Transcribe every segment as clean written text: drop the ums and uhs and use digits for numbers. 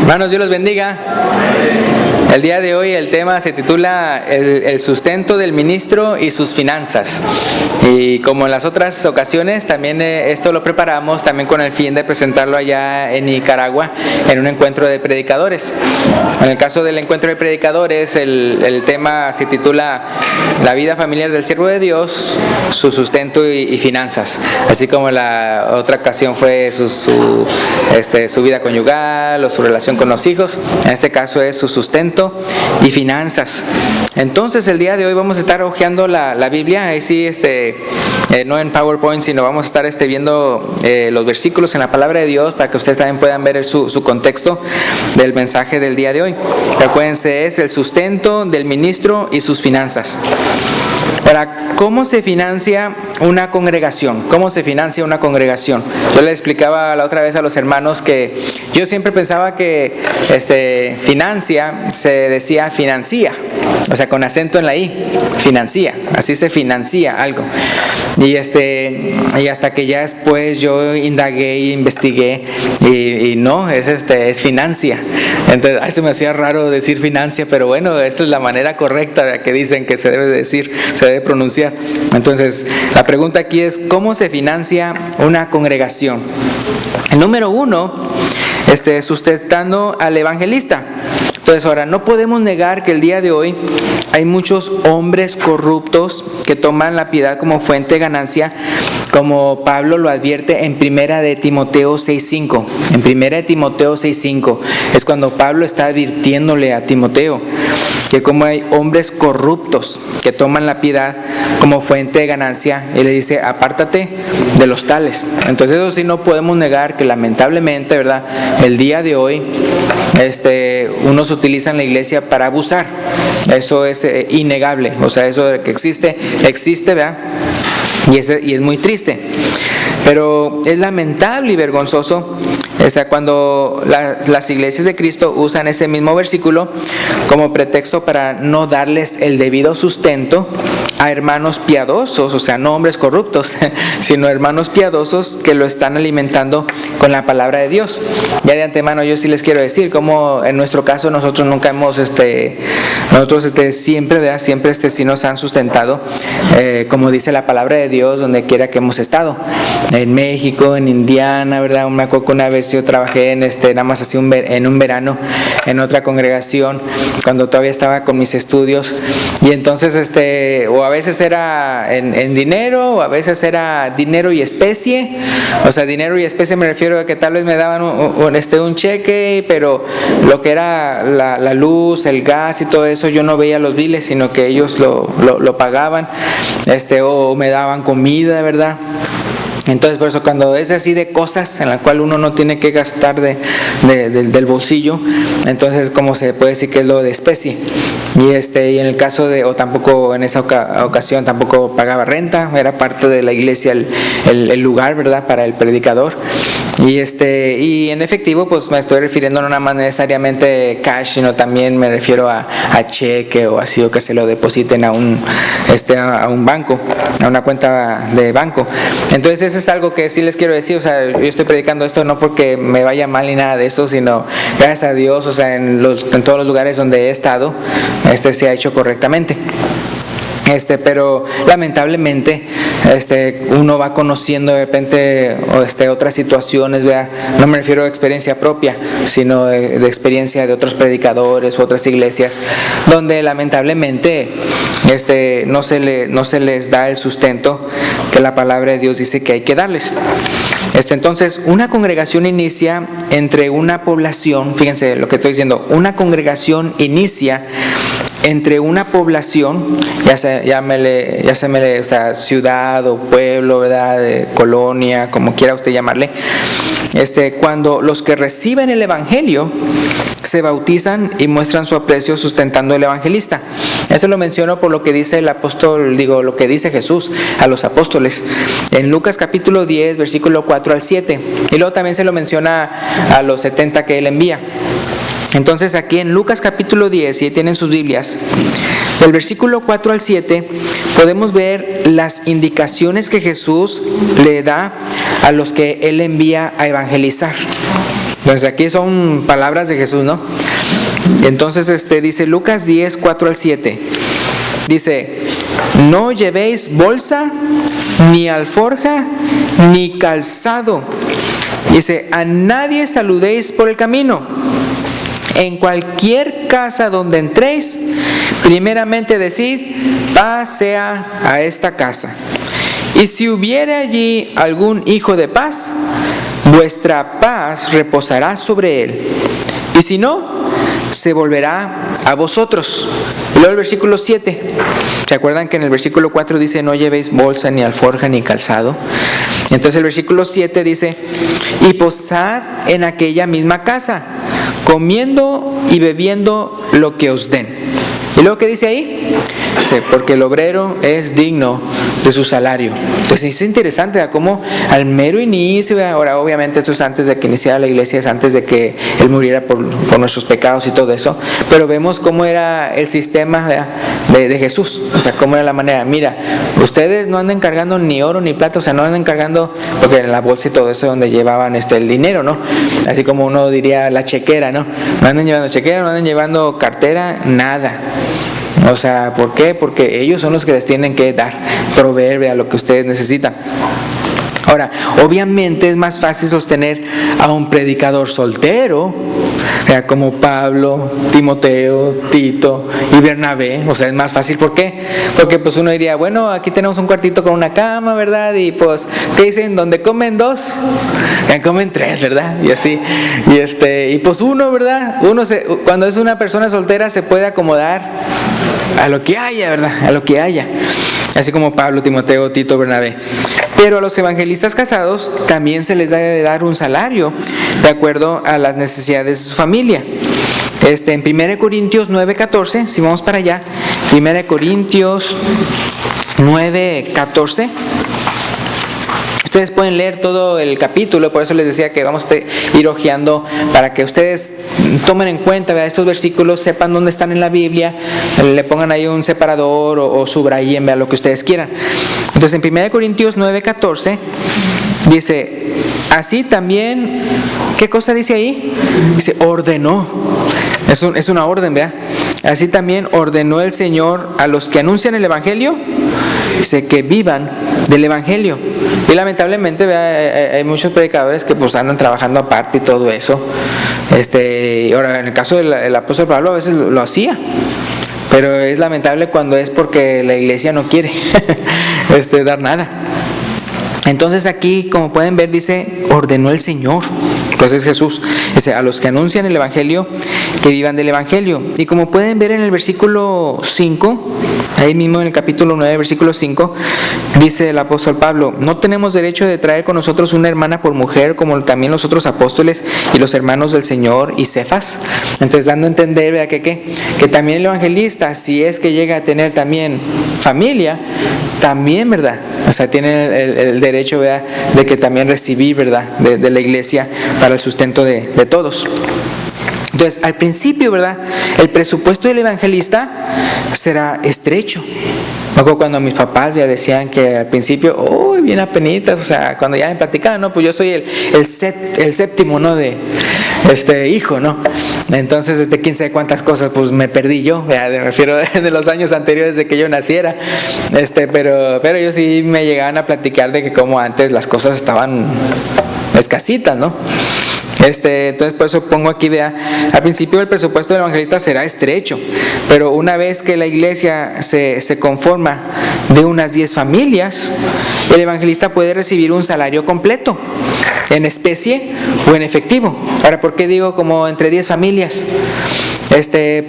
Hermanos, Dios los bendiga. El día de hoy el tema se titula el sustento del ministro y sus finanzas. Y como en las otras ocasiones, también esto lo preparamos también con el fin de presentarlo allá en Nicaragua en un encuentro de predicadores. En el caso del encuentro de predicadores, el tema se titula La vida familiar del siervo de Dios, su sustento y finanzas. Así como la otra ocasión fue su vida conyugal o su relación con los hijos. En este caso es su sustento y finanzas. Entonces el día de hoy vamos a estar hojeando la Biblia, ahí sí, no en PowerPoint, sino vamos a estar viendo los versículos en la palabra de Dios para que ustedes también puedan ver su contexto del mensaje del día de hoy. Recuérdense, es el sustento del ministro y sus finanzas. Ahora, ¿cómo se financia una congregación? ¿Cómo se financia una congregación? Yo les explicaba la otra vez a los hermanos que yo siempre pensaba que financia se decía financia, o sea, con acento en la I, financia, así se financia algo. Y hasta que ya después yo indagué e investigué y no, es financia. Entonces, se me hacía raro decir financia, pero bueno, esa es la manera correcta de que dicen que se debe decir, se debe pronunciar. Entonces, la pregunta aquí es, ¿cómo se financia una congregación? El número 1, sustentando al evangelista. Entonces, ahora, no podemos negar que el día de hoy hay muchos hombres corruptos que toman la piedad como fuente de ganancia, como Pablo lo advierte en 1 de Timoteo 6:5. En 1 de Timoteo 6:5 es cuando Pablo está advirtiéndole a Timoteo que como hay hombres corruptos que toman la piedad como fuente de ganancia, y le dice, apártate de los tales. Entonces eso sí no podemos negar que lamentablemente, ¿verdad?, el día de hoy unos utilizan la iglesia para abusar. Eso es innegable, o sea, eso de que existe, ¿verdad? Y es muy triste. Pero es lamentable y vergonzoso cuando las iglesias de Cristo usan ese mismo versículo como pretexto para no darles el debido sustento a hermanos piadosos, o sea, no hombres corruptos, sino hermanos piadosos que lo están alimentando con la palabra de Dios. Ya de antemano yo sí les quiero decir, como en nuestro caso nosotros nunca hemos, siempre, ¿verdad? Siempre sí nos han sustentado, como dice la palabra de Dios, donde quiera que hemos estado, en México, en Indiana, ¿verdad? Me acuerdo que una vez yo trabajé nada más así en un verano en otra congregación cuando todavía estaba con mis estudios, y entonces o a veces era en dinero, o a veces era dinero y especie. O sea, dinero y especie me refiero a que tal vez me daban un cheque, pero lo que era la luz, el gas y todo eso, yo no veía los biles, sino que ellos lo pagaban, o me daban comida, ¿verdad? Entonces, por eso cuando es así de cosas en la cual uno no tiene que gastar del bolsillo, entonces como se puede decir que es lo de especie. Y en el caso o tampoco en esa ocasión tampoco pagaba renta, era parte de la iglesia el lugar, ¿verdad?, para el predicador. Y en efectivo, pues me estoy refiriendo no nada más necesariamente cash, sino también me refiero a cheque o así, o que se lo depositen a un banco, a una cuenta de banco. Entonces eso es algo que sí les quiero decir, o sea, yo estoy predicando esto no porque me vaya mal ni nada de eso, sino gracias a Dios, o sea, en todos los lugares donde he estado, se ha hecho correctamente. Pero lamentablemente uno va conociendo de repente otras situaciones, ¿verdad? No me refiero a experiencia propia, sino de experiencia de otros predicadores u otras iglesias, donde lamentablemente no se les da el sustento que la palabra de Dios dice que hay que darles. Entonces, una congregación inicia entre una población, fíjense lo que estoy diciendo, una congregación inicia entre una población, o sea, ciudad o pueblo, ¿verdad?, colonia, como quiera usted llamarle, cuando los que reciben el evangelio se bautizan y muestran su aprecio sustentando al evangelista. Eso lo menciono por lo que dice el apóstol, lo que dice Jesús a los apóstoles en Lucas capítulo 10, versículo 4 al 7, y luego también se lo menciona a los 70 que él envía. Entonces aquí en Lucas capítulo 10, si ahí tienen sus Biblias, del versículo 4 al 7, podemos ver las indicaciones que Jesús le da a los que Él envía a evangelizar. Pues aquí son palabras de Jesús, ¿no? Entonces dice Lucas 10, 4 al 7. Dice: no llevéis bolsa, ni alforja, ni calzado. Dice: a nadie saludéis por el camino. En cualquier casa donde entréis, primeramente decid: paz sea a esta casa. Y si hubiere allí algún hijo de paz, vuestra paz reposará sobre él. Y si no, se volverá a vosotros. Y luego el versículo 7. ¿Se acuerdan que en el versículo 4 dice: no llevéis bolsa, ni alforja, ni calzado? Entonces el versículo 7 dice: y posad en aquella misma casa, comiendo y bebiendo lo que os den. ¿Y luego qué dice ahí? Dice: porque el obrero es digno de su salario. Entonces es interesante, ¿verdad? Cómo al mero inicio, ¿verdad? Ahora obviamente esto es antes de que iniciara la iglesia, es antes de que Él muriera por nuestros pecados y todo eso, pero vemos cómo era el sistema de Jesús, o sea, cómo era la manera. Mira, ustedes no anden cargando ni oro ni plata, o sea, no anden cargando, porque en la bolsa y todo eso donde llevaban el dinero, ¿no? Así como uno diría la chequera, ¿no? No anden llevando chequera, no anden llevando cartera, nada. O sea, ¿por qué? Porque ellos son los que les tienen que dar, proveer a lo que ustedes necesitan. Ahora, obviamente es más fácil sostener a un predicador soltero, como Pablo, Timoteo, Tito y Bernabé. O sea, es más fácil. ¿Por qué? Porque pues uno diría: bueno, aquí tenemos un cuartito con una cama, ¿verdad? Y pues, ¿qué dicen? Donde comen dos, comen tres, ¿verdad? Y así. Y pues uno, ¿verdad? Cuando es una persona soltera se puede acomodar a lo que haya, ¿verdad? A lo que haya. Así como Pablo, Timoteo, Tito, Bernabé. Pero a los evangelistas casados también se les debe dar un salario de acuerdo a las necesidades de su familia. En 1 Corintios 9:14, si vamos para allá, 1 Corintios 9:14. Ustedes pueden leer todo el capítulo, por eso les decía que vamos a ir hojeando para que ustedes tomen en cuenta, ¿verdad?, estos versículos, sepan dónde están en la Biblia, le pongan ahí un separador o subrayen, ¿verdad?, lo que ustedes quieran. Entonces en 1 Corintios 9:14 dice: así también, ¿qué cosa dice ahí? Dice: ordenó. Es una orden, ¿verdad? Así también ordenó el Señor a los que anuncian el Evangelio, dice, que vivan del Evangelio. Y lamentablemente, ¿verdad?, hay muchos predicadores que pues andan trabajando aparte y todo eso. Ahora, en el caso del apóstol Pablo, a veces lo hacía, pero es lamentable cuando es porque la iglesia no quiere dar nada. Entonces aquí, como pueden ver, dice: ordenó el Señor. Pues es Jesús. Dice: a los que anuncian el Evangelio, que vivan del Evangelio. Y como pueden ver en el versículo 5, ahí mismo en el capítulo 9, versículo 5, dice el apóstol Pablo: no tenemos derecho de traer con nosotros una hermana por mujer, como también los otros apóstoles y los hermanos del Señor y Cefas. Entonces, dando a entender, ¿verdad?, que también el evangelista, si es que llega a tener también familia, también, ¿verdad?, o sea, tiene el derecho, ¿verdad?, de que también recibir, ¿verdad?, de la iglesia para el sustento de todos. Entonces, al principio, ¿verdad?, el presupuesto del evangelista será estrecho. Me acuerdo cuando mis papás ya decían que al principio, bien apenitas, o sea, cuando ya me platicaban, no, pues yo soy el séptimo, ¿no?, de hijo, ¿no? Entonces, quién sabe cuántas cosas, pues me perdí yo, me refiero de los años anteriores de que yo naciera, pero ellos sí me llegaban a platicar de que como antes las cosas estaban escasitas, ¿no? Entonces por eso pongo aquí, vea, al principio el presupuesto del evangelista será estrecho, pero una vez que la iglesia se conforma de unas 10 familias, el evangelista puede recibir un salario completo, en especie o en efectivo. Ahora, ¿por qué digo como entre 10 familias?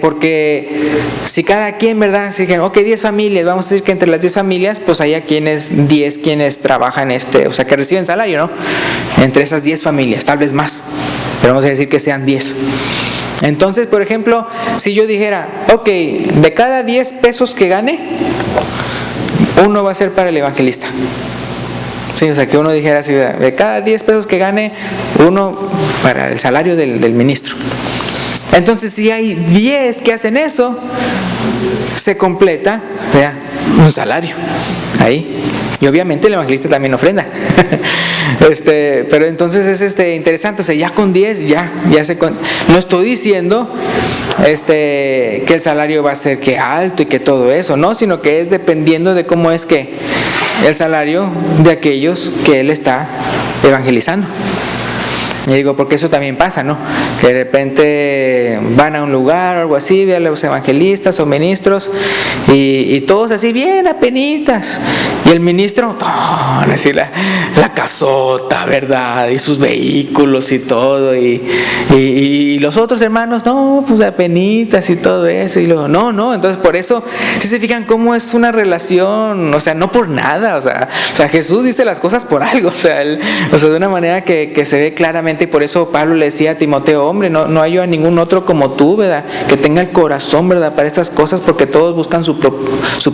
Porque si cada quien, ¿verdad?, si dijeron, 10 familias, vamos a decir que entre las 10 familias, pues hay 10 quienes trabajan, o sea, que reciben salario, ¿no? Entre esas 10 familias, tal vez más, pero vamos a decir que sean 10. Entonces, por ejemplo, si yo dijera, de cada 10 pesos que gane, uno va a ser para el evangelista. Sí, o sea, que uno dijera así, de cada 10 pesos que gane, uno para el salario del ministro. Entonces, si hay 10 que hacen eso, se completa, ¿verdad?, un salario ahí. Y obviamente el evangelista también ofrenda. Pero entonces es interesante, o sea, ya con 10, no estoy diciendo que el salario va a ser que alto y que todo eso, no, sino que es dependiendo de cómo es que el salario de aquellos que él está evangelizando. Y digo, porque eso también pasa, ¿no? Que de repente van a un lugar o algo así, vean los evangelistas o ministros, y todos así bien apenitas. Y el ministro, así la casota, ¿verdad? Y sus vehículos y todo. Y los otros hermanos, no, pues apenitas y todo eso. Y luego, no. Entonces, por eso, si se fijan cómo es una relación, o sea, no por nada. O sea, Jesús dice las cosas por algo. O sea, de una manera que se ve claramente. Y por eso Pablo le decía a Timoteo, hombre, no hay yo a ningún otro como tú, ¿verdad? Que tenga el corazón, ¿verdad? Para estas cosas, porque todos buscan su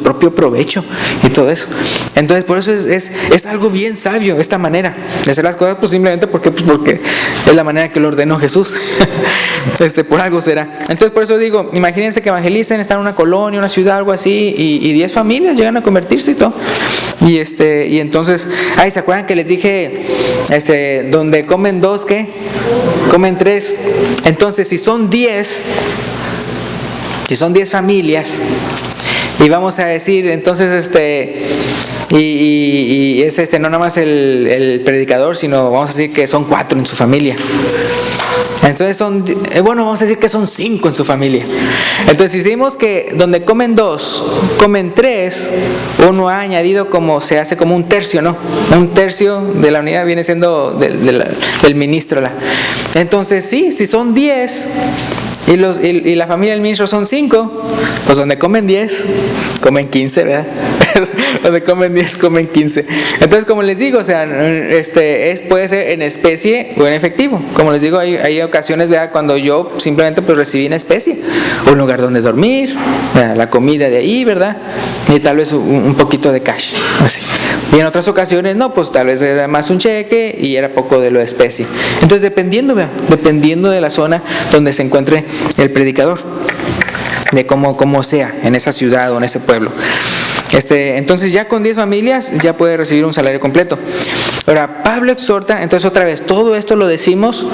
propio provecho y todo eso. Entonces, por eso es algo bien sabio esta manera de hacer las cosas, pues simplemente porque es la manera que lo ordenó Jesús. Por algo será. Entonces, por eso digo, imagínense que evangelicen, están en una colonia, una ciudad, algo así, y 10 familias llegan a convertirse y todo. Y entonces, ¿se acuerdan que les dije, donde comen 2, ¿qué? Comen 3. Entonces, si son 10 familias, y vamos a decir, entonces, y es no nada más el predicador, sino vamos a decir que son 4 en su familia. Entonces vamos a decir que son 5 en su familia. Entonces, si decimos que donde comen 2, comen 3, uno ha añadido se hace como un tercio, ¿no? Un tercio de la unidad viene siendo del ministro. Entonces, sí, si son 10 y la familia del ministro son 5, pues donde comen 10, comen 15, ¿verdad? Donde comen 10, comen 15. Entonces, como les digo, o sea, puede ser en especie o en efectivo. Como les digo, hay ocasiones, ¿verdad?, cuando yo simplemente pues recibí en especie un lugar donde dormir, ¿verdad?, la comida de ahí, ¿verdad?, y tal vez un poquito de cash, así. Y en otras ocasiones no, pues tal vez era más un cheque y era poco de lo de especie. Entonces, dependiendo de la zona donde se encuentre el predicador, de cómo sea en esa ciudad o en ese pueblo. Entonces, ya con 10 familias ya puede recibir un salario completo. Ahora, Pablo exhorta, entonces otra vez, todo esto lo decimos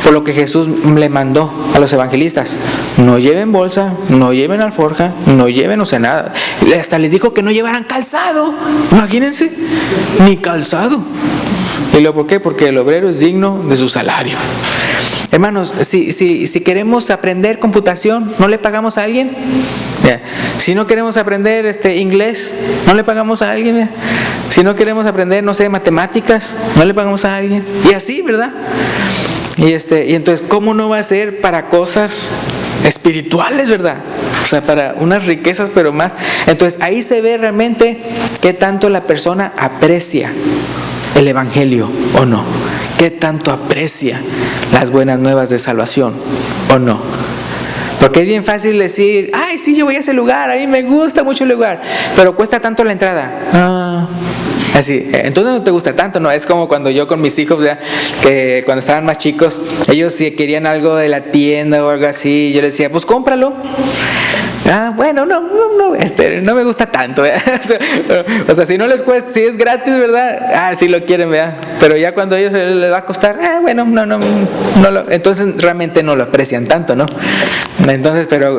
por lo que Jesús le mandó a los evangelistas. No lleven bolsa, no lleven alforja, no lleven, nada. Hasta les dijo que no llevaran calzado, imagínense, ni calzado. ¿Y lo por qué? Porque el obrero es digno de su salario. Hermanos, si queremos aprender computación, ¿no le pagamos a alguien? Si no queremos aprender inglés, ¿no le pagamos a alguien? Si no queremos aprender, matemáticas, ¿no le pagamos a alguien? Y así, ¿verdad? Y entonces, ¿cómo no va a ser para cosas espirituales, verdad? O sea, para unas riquezas, pero más. Entonces, ahí se ve realmente qué tanto la persona aprecia el evangelio o no. ¿Qué tanto aprecia las buenas nuevas de salvación o no? Porque es bien fácil decir, sí, yo voy a ese lugar, a mí me gusta mucho el lugar, pero cuesta tanto la entrada. Así, entonces no te gusta tanto, ¿no? Es como cuando yo con mis hijos, ¿verdad?, que cuando estaban más chicos, ellos si querían algo de la tienda o algo así, yo les decía, pues cómpralo. Bueno, no me gusta tanto, ¿verdad? O sea, si no les cuesta, si es gratis, ¿verdad? Si lo quieren, ¿verdad? Pero ya cuando a ellos les va a costar, entonces realmente no lo aprecian tanto, ¿no? Entonces, pero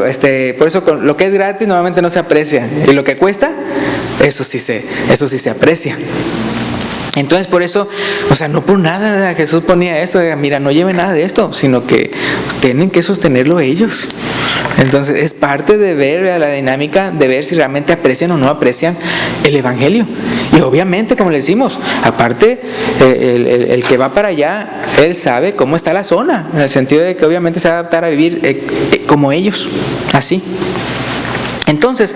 por eso lo que es gratis normalmente no se aprecia, y lo que cuesta, eso sí se aprecia. Entonces, por eso, no por nada, ¿verdad?, Jesús ponía esto, mira, no lleven nada de esto, sino que tienen que sostenerlo ellos. Entonces, es parte de ver la dinámica, de ver si realmente aprecian o no aprecian el evangelio. Y obviamente, como le decimos, aparte, el que va para allá, él sabe cómo está la zona, en el sentido de que obviamente se va a adaptar a vivir como ellos, así. Entonces,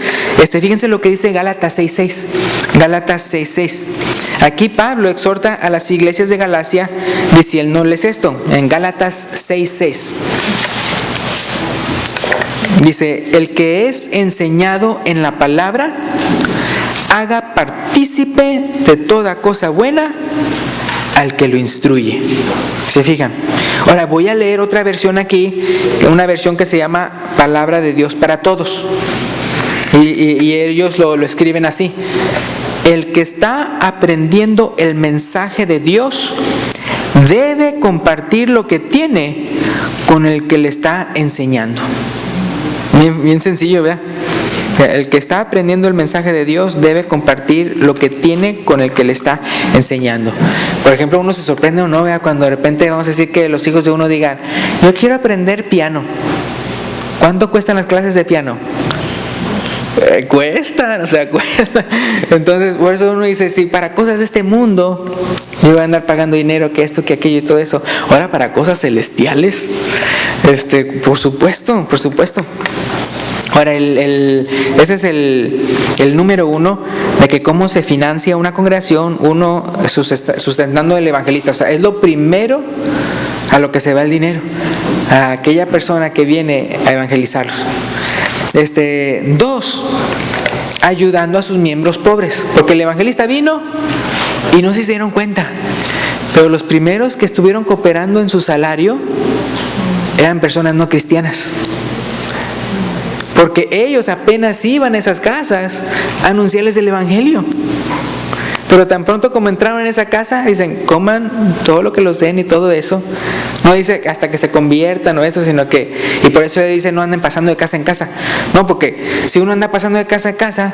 fíjense lo que dice Gálatas 6:6. Gálatas 6:6. Aquí Pablo exhorta a las iglesias de Galacia diciéndoles esto, en Gálatas 6:6. Dice, el que es enseñado en la palabra, haga partícipe de toda cosa buena al que lo instruye. ¿Se fijan? Ahora voy a leer otra versión aquí, una versión que se llama Palabra de Dios para Todos. Y ellos lo escriben así. el que está aprendiendo el mensaje de Dios debe compartir lo que tiene con el que le está enseñando. Bien sencillo, ¿verdad? El que está aprendiendo el mensaje de Dios debe compartir lo que tiene con el que le está enseñando. Por ejemplo, uno se sorprende o no, ¿verdad? Cuando de repente vamos a decir que los hijos de uno digan: yo quiero aprender piano. ¿Cuánto cuestan las clases de piano? Cuestan. Entonces, por eso uno dice: sí, para cosas de este mundo yo voy a andar pagando dinero, que esto, que aquello y todo eso. Ahora, para cosas celestiales, por supuesto. Ahora, ese es el número uno de que cómo se financia una congregación, uno sustentando el evangelista. O sea, es lo primero a lo que se va el dinero, a aquella persona que viene a evangelizarlos. 2, ayudando a sus miembros pobres, porque el evangelista vino y no se dieron cuenta, pero los primeros que estuvieron cooperando en su salario eran personas no cristianas, porque ellos apenas iban a esas casas a anunciarles el evangelio. Pero tan pronto como entraron en esa casa, dicen: coman todo lo que los den y todo eso. No dice hasta que se conviertan o eso, sino que, y por eso dice: no anden pasando de casa en casa. No, porque si uno anda pasando de casa en casa,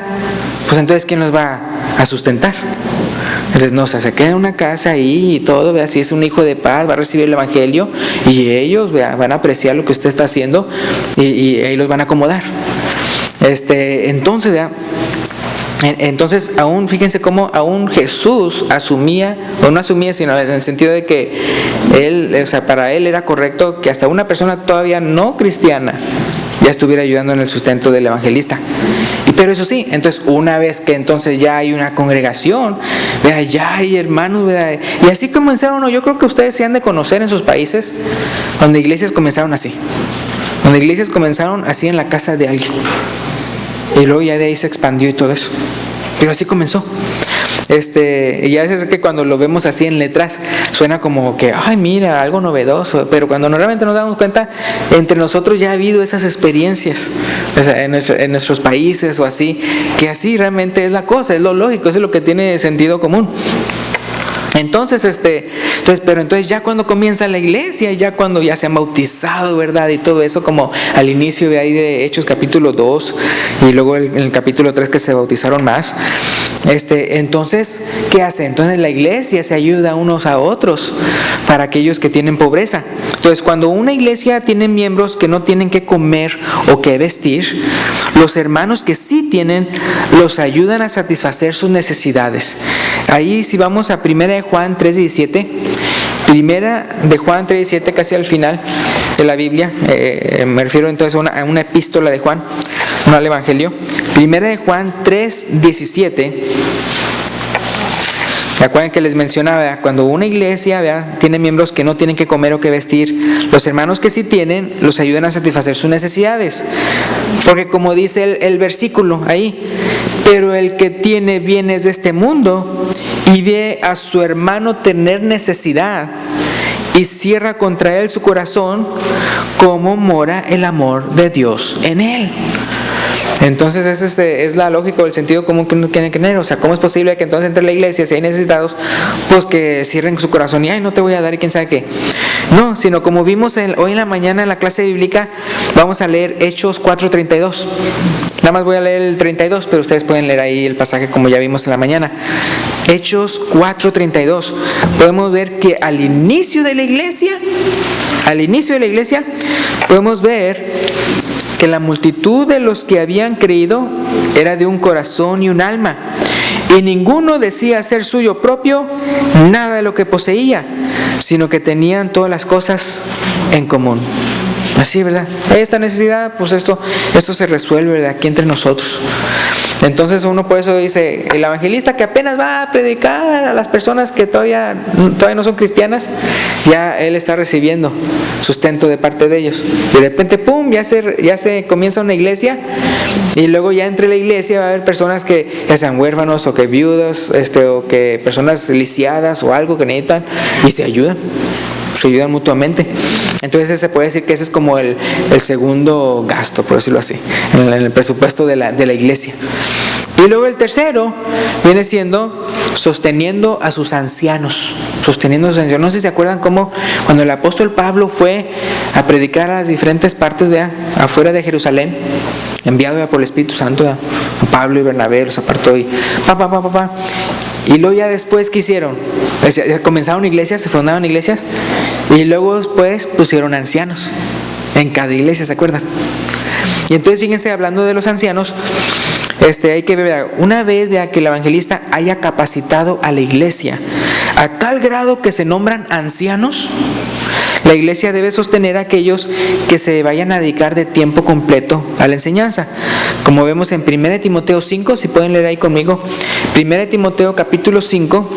pues entonces ¿quién los va a sustentar? Entonces, no, o sea, se queda en una casa ahí y todo, vea, si es un hijo de paz, va a recibir el evangelio y ellos, vea, van a apreciar lo que usted está haciendo y ahí los van a acomodar. Entonces, vea, entonces, aún fíjense cómo aún Jesús asumía, o no asumía, sino en el sentido de que él, o sea, para él era correcto que hasta una persona todavía no cristiana ya estuviera ayudando en el sustento del evangelista. Pero eso sí, entonces una vez que entonces ya hay una congregación, ¿verdad? Ya hay hermanos, ¿verdad? Y así comenzaron. Yo creo que ustedes se han de conocer en sus países donde iglesias comenzaron así, donde iglesias comenzaron así en la casa de alguien y luego ya de ahí se expandió y todo eso, pero así comenzó. Y a veces es que cuando lo vemos así en letras suena como que, ay, mira, algo novedoso, pero cuando realmente nos damos cuenta, entre nosotros ya ha habido esas experiencias, o sea, en nuestros países o así, que así realmente es la cosa, es lo lógico, eso es lo que tiene sentido común. Entonces, pero entonces ya cuando comienza la iglesia, ya cuando ya se han bautizado, ¿verdad? Y todo eso, como al inicio de ahí de Hechos capítulo 2 y luego en el capítulo 3 que se bautizaron más, entonces, ¿qué hace? Entonces la iglesia se ayuda unos a otros para aquellos que tienen pobreza. Entonces, cuando una iglesia tiene miembros que no tienen que comer o que vestir, los hermanos que sí tienen los ayudan a satisfacer sus necesidades. Ahí, si vamos a 1 de Juan 3:17, 1 de Juan 3:17, casi al final de la Biblia, me refiero entonces a una epístola de Juan, no al Evangelio. 1 de Juan 3:17. Recuerden que les mencionaba, cuando una iglesia, ¿verdad?, tiene miembros que no tienen que comer o que vestir, los hermanos que sí tienen los ayudan a satisfacer sus necesidades. Porque como dice el versículo ahí, pero el que tiene bienes de este mundo y ve a su hermano tener necesidad y cierra contra él su corazón, ¿cómo mora el amor de Dios en él? Entonces ese es la lógica, el sentido común que uno tiene que tener. O sea, ¿cómo es posible que entonces entre la iglesia, si hay necesitados, pues que cierren su corazón y ay, no te voy a dar y quién sabe qué? No, sino como vimos hoy en la mañana en la clase bíblica, vamos a leer Hechos 4:32. Nada más voy a leer el 32, pero ustedes pueden leer ahí el pasaje como ya vimos en la mañana. Hechos 4:32. Podemos ver que al inicio de la iglesia, podemos ver que la multitud de los que habían creído era de un corazón y un alma, y ninguno decía ser suyo propio nada de lo que poseía, sino que tenían todas las cosas en común. Así, ¿verdad? Hay esta necesidad, pues esto se resuelve de aquí entre nosotros. Entonces uno por eso dice, el evangelista que apenas va a predicar a las personas que todavía no son cristianas, ya él está recibiendo sustento de parte de ellos. Y de repente, pum, ya se comienza una iglesia, y luego ya entre la iglesia va a haber personas que ya sean huérfanos o que viudos, o que personas lisiadas o algo que necesitan, y se ayudan mutuamente. Entonces se puede decir que ese es como el segundo gasto, por decirlo así, en el presupuesto de la iglesia. Y luego el tercero viene siendo sosteniendo a sus ancianos. Sosteniendo a sus ancianos. No sé si se acuerdan cómo cuando el apóstol Pablo fue a predicar a las diferentes partes, afuera de Jerusalén, enviado por el Espíritu Santo, a Pablo y Bernabé los apartó y y luego ya después, ¿qué hicieron? Comenzaron iglesias, se fundaron iglesias, y luego después pusieron ancianos en cada iglesia, ¿se acuerdan? Y entonces fíjense, hablando de los ancianos, hay que ver, una vez que el evangelista haya capacitado a la iglesia a tal grado que se nombran ancianos, la iglesia debe sostener a aquellos que se vayan a dedicar de tiempo completo a la enseñanza. Como vemos en 1 Timoteo 5, si pueden leer ahí conmigo, 1 Timoteo capítulo 5,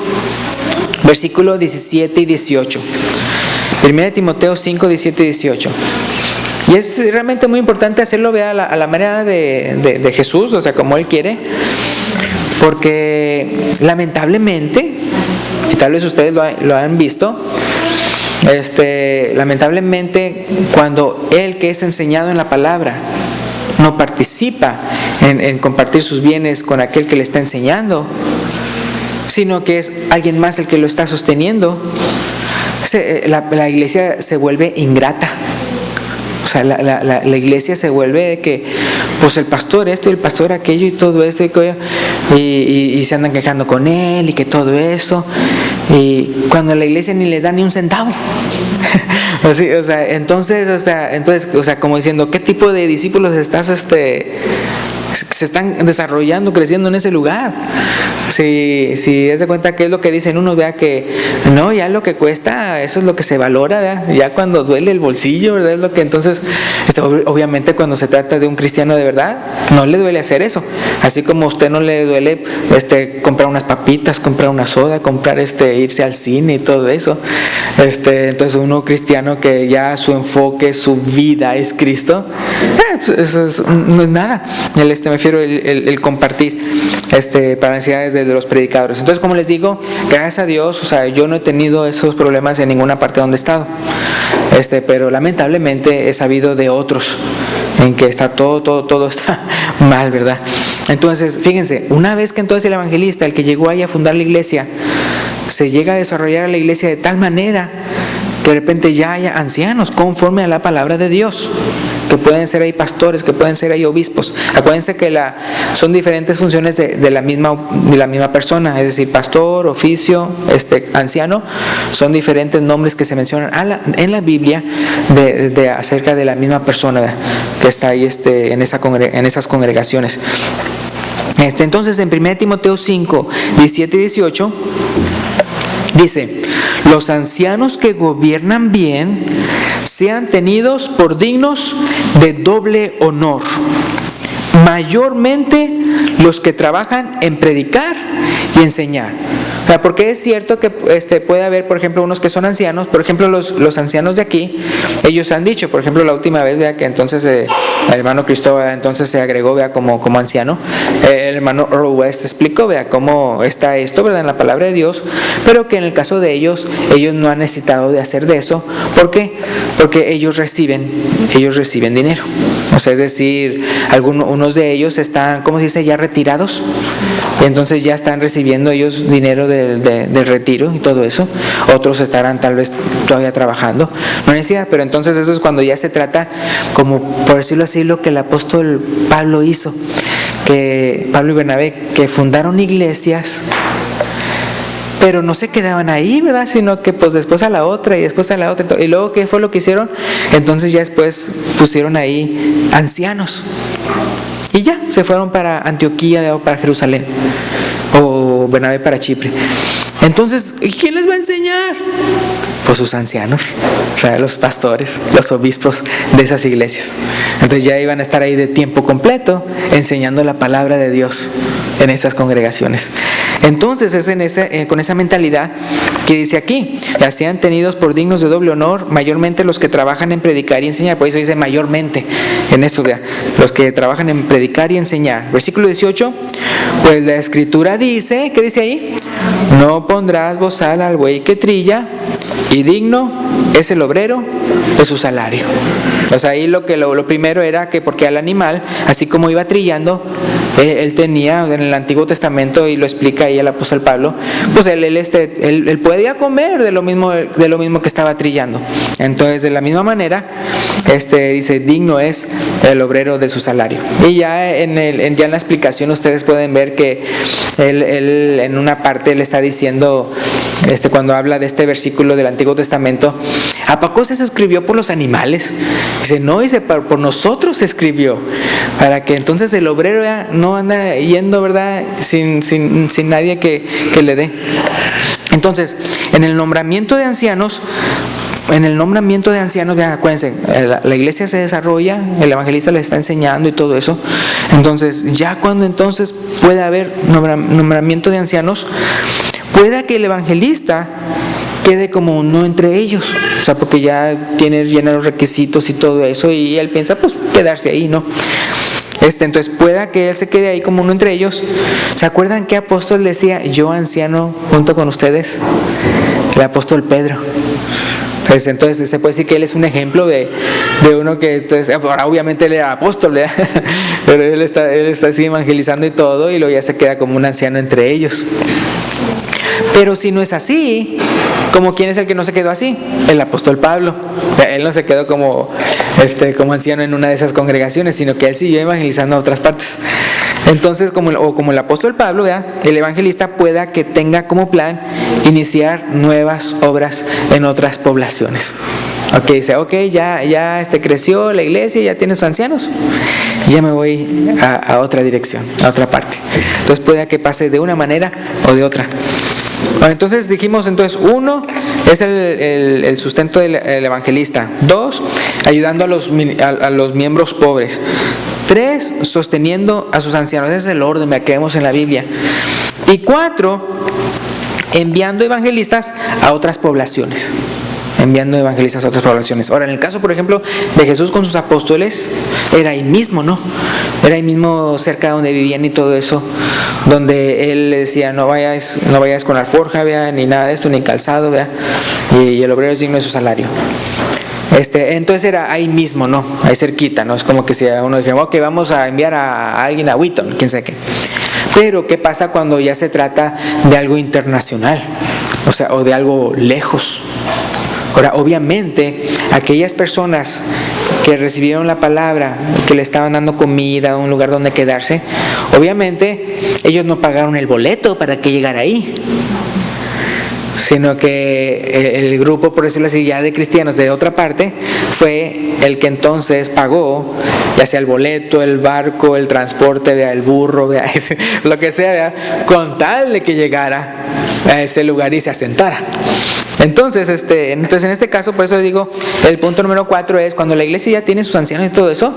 versículos 17 y 18. 1 Timoteo 5, 17 y 18. Y es realmente muy importante hacerlo a la manera de Jesús, o sea, como Él quiere, porque lamentablemente, y tal vez ustedes lo han visto, lamentablemente cuando Él que es enseñado en la palabra no participa en compartir sus bienes con aquel que le está enseñando, sino que es alguien más el que lo está sosteniendo, la iglesia se vuelve ingrata. O sea, la iglesia se vuelve de que, pues el pastor esto y el pastor aquello y todo esto y se andan quejando con él y que todo eso, y cuando la iglesia ni le da ni un centavo. Entonces, como diciendo, ¿qué tipo de discípulos estás se están desarrollando, creciendo en ese lugar? Si es de cuenta que es lo que dicen unos, que no, ya lo que cuesta, eso es lo que se valora, ¿verdad? Ya cuando duele el bolsillo, ¿verdad? Es lo que entonces, obviamente cuando se trata de un cristiano de verdad, no le duele hacer eso, así como a usted no le duele comprar unas papitas, comprar una soda, comprar irse al cine y todo eso. Entonces uno cristiano que ya su enfoque, su vida es Cristo, eso no es nada. Me refiero el compartir para necesidades de los predicadores. Entonces, como les digo, gracias a Dios, yo no he tenido esos problemas en ninguna parte donde he estado, pero lamentablemente he sabido de otros en que está todo está mal, ¿verdad? Entonces, fíjense, una vez que entonces el evangelista, el que llegó ahí a fundar la iglesia, se llega a desarrollar la iglesia de tal manera que de repente ya haya ancianos conforme a la palabra de Dios, que pueden ser ahí pastores, que pueden ser ahí obispos. Acuérdense que son diferentes funciones de la misma persona, es decir, pastor, oficio, anciano, son diferentes nombres que se mencionan en la Biblia acerca de la misma persona que está ahí en esas congregaciones. Entonces, en 1 Timoteo 5, 17 y 18, dice: los ancianos que gobiernan bien sean tenidos por dignos de doble honor, mayormente los que trabajan en predicar y enseñar. Porque es cierto que puede haber, por ejemplo, unos que son ancianos. Por ejemplo, los ancianos de aquí, ellos han dicho, por ejemplo, la última vez que entonces el hermano Cristóbal entonces se agregó como anciano, el hermano Earl West explicó cómo está esto, ¿verdad?, en la palabra de Dios, pero que en el caso de ellos no han necesitado de hacer de eso. ¿Por qué? Porque ellos reciben dinero. O sea, es decir, unos de ellos están, ¿cómo se dice?, ya retirados, y entonces ya están recibiendo ellos dinero del retiro y todo eso. Otros estarán tal vez todavía trabajando, no necesidad, pero entonces eso es cuando ya se trata, como por decirlo así, lo que el apóstol Pablo hizo, que Pablo y Bernabé, que fundaron iglesias, pero no se quedaban ahí, ¿verdad?, sino que pues después a la otra y después a la otra, y luego ¿qué fue lo que hicieron? Entonces ya después pusieron ahí ancianos y ya se fueron para Antioquía o para Jerusalén, o Bernabé para Chipre. Entonces, ¿quién les va a enseñar? Pues sus ancianos, o sea, los pastores, los obispos de esas iglesias. Entonces ya iban a estar ahí de tiempo completo enseñando la palabra de Dios en esas congregaciones. Entonces es con esa mentalidad que dice aquí: ya sean tenidos por dignos de doble honor, mayormente los que trabajan en predicar y enseñar. Por eso dice mayormente en esto, los que trabajan en predicar y enseñar. Versículo 18, pues la escritura dice, ¿qué dice ahí? No pondrás bozal al buey que trilla, y digno es el obrero de su salario. O sea, ahí lo primero era que porque al animal, así como iba trillando, él tenía en el Antiguo Testamento, y lo explica ahí el apóstol Pablo, pues él podía comer de lo mismo que estaba trillando. Entonces, de la misma manera, dice, digno es el obrero de su salario. Y ya en la explicación ustedes pueden ver que él en una parte él está diciendo, cuando habla de este versículo del Antiguo Testamento, ¿a poco se escribió por los animales? Dice, no, dice, por nosotros se escribió, para que entonces el obrero ya no anda yendo, ¿verdad?, sin nadie que le dé. Entonces, en el nombramiento de ancianos, ya acuérdense, la iglesia se desarrolla, el evangelista les está enseñando y todo eso. Entonces, ya cuando entonces puede haber nombramiento de ancianos, pueda que el evangelista quede como uno entre ellos, o sea, porque ya llena los requisitos y todo eso, y él piensa pues quedarse ahí, ¿no? Entonces pueda que él se quede ahí como uno entre ellos. ¿Se acuerdan qué apóstol decía, yo anciano junto con ustedes? El apóstol Pedro. Entonces se puede decir que él es un ejemplo de uno que, entonces, ahora obviamente él era apóstol, ¿verdad? Pero él está así evangelizando y todo, y luego ya se queda como un anciano entre ellos. Pero si no es así, ¿como quién es el que no se quedó así? El apóstol Pablo. Él no se quedó como anciano en una de esas congregaciones, sino que él siguió evangelizando a otras partes. Entonces, como el apóstol Pablo, ¿verdad?, el evangelista pueda que tenga como plan iniciar nuevas obras en otras poblaciones. Dice, ya creció la iglesia, ya tiene sus ancianos, ya me voy a otra dirección, a otra parte. Entonces pueda que pase de una manera o de otra. Bueno, entonces dijimos, uno es el sustento del evangelista. 2, ayudando a los miembros pobres. 3, sosteniendo a sus ancianos. Ese es el orden que vemos en la Biblia. Y 4, enviando evangelistas a otras poblaciones. Ahora, en el caso, por ejemplo, de Jesús con sus apóstoles, era ahí mismo, ¿no? Era ahí mismo cerca de donde vivían y todo eso, donde él le decía, no vayas con alforja, ¿vea?, ni nada de esto, ni calzado, ¿vea?, y el obrero es digno de su salario. Entonces era ahí mismo, ¿no? Ahí cerquita, ¿no? Es como que si uno dijera, ok, vamos a enviar a alguien a Wheaton, quién sabe qué. Pero, ¿qué pasa cuando ya se trata de algo internacional? O de algo lejos. Ahora, obviamente, aquellas personas que recibieron la palabra, que le estaban dando comida, un lugar donde quedarse, obviamente ellos no pagaron el boleto para que llegara ahí, sino que el grupo, por decirlo así, ya de cristianos de otra parte, fue el que entonces pagó, ya sea el boleto, el barco, el transporte, el burro, lo que sea, con tal de que llegara a ese lugar y se asentara. Entonces, en este caso, por eso digo, el punto número 4 es cuando la iglesia ya tiene sus ancianos y todo eso,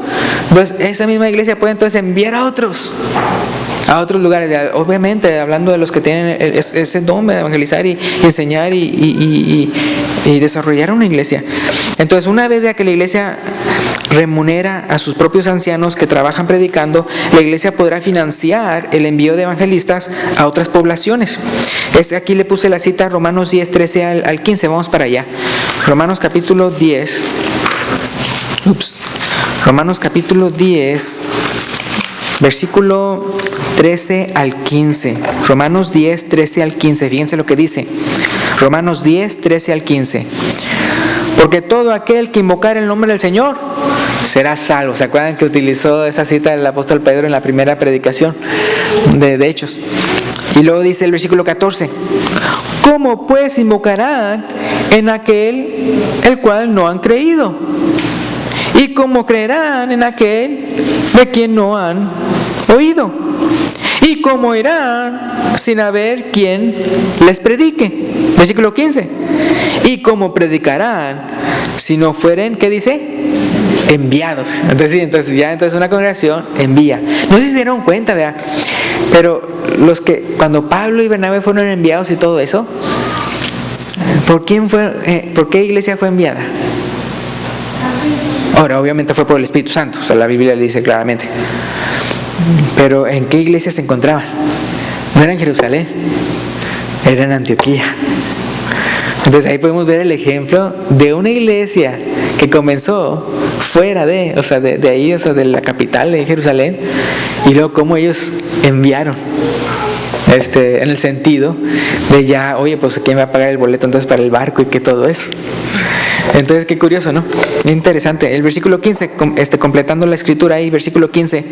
entonces esa misma iglesia puede entonces enviar a otros lugares, obviamente hablando de los que tienen ese don de evangelizar y enseñar y desarrollar una iglesia. Entonces, una vez ya que la iglesia remunera a sus propios ancianos que trabajan predicando, la iglesia podrá financiar el envío de evangelistas a otras poblaciones. Aquí le puse la cita, Romanos 10, 13 al 15, vamos para allá. Romanos capítulo 10, versículo 13 al 15. Romanos 10, 13 al 15. Fíjense lo que dice. Romanos 10, 13 al 15. Porque todo aquel que invocar el nombre del Señor será salvo. ¿Se acuerdan que utilizó esa cita del apóstol Pedro en la primera predicación de Hechos? Y luego dice el versículo 14. ¿Cómo pues invocarán en aquel el cual no han creído? ¿Y cómo creerán en aquel de quien no han oído? ¿Y cómo irán sin haber quien les predique? Versículo 15. ¿Y cómo predicarán si no fueren, qué dice? Enviados. Entonces una congregación envía. No sé si se dieron cuenta, ¿verdad? Pero cuando Pablo y Bernabé fueron enviados y todo eso, ¿por qué iglesia fue enviada? Ahora, obviamente fue por el Espíritu Santo, la Biblia le dice claramente. Pero ¿en qué iglesia se encontraban? No era en Jerusalén, era en Antioquía. Entonces ahí podemos ver el ejemplo de una iglesia que comenzó fuera de ahí, o sea, de la capital de Jerusalén, y luego cómo ellos enviaron, en el sentido de ya, oye, pues ¿quién va a pagar el boleto entonces para el barco y que todo eso? Entonces, qué curioso, ¿no? Interesante. El versículo 15, completando la escritura ahí, versículo 15.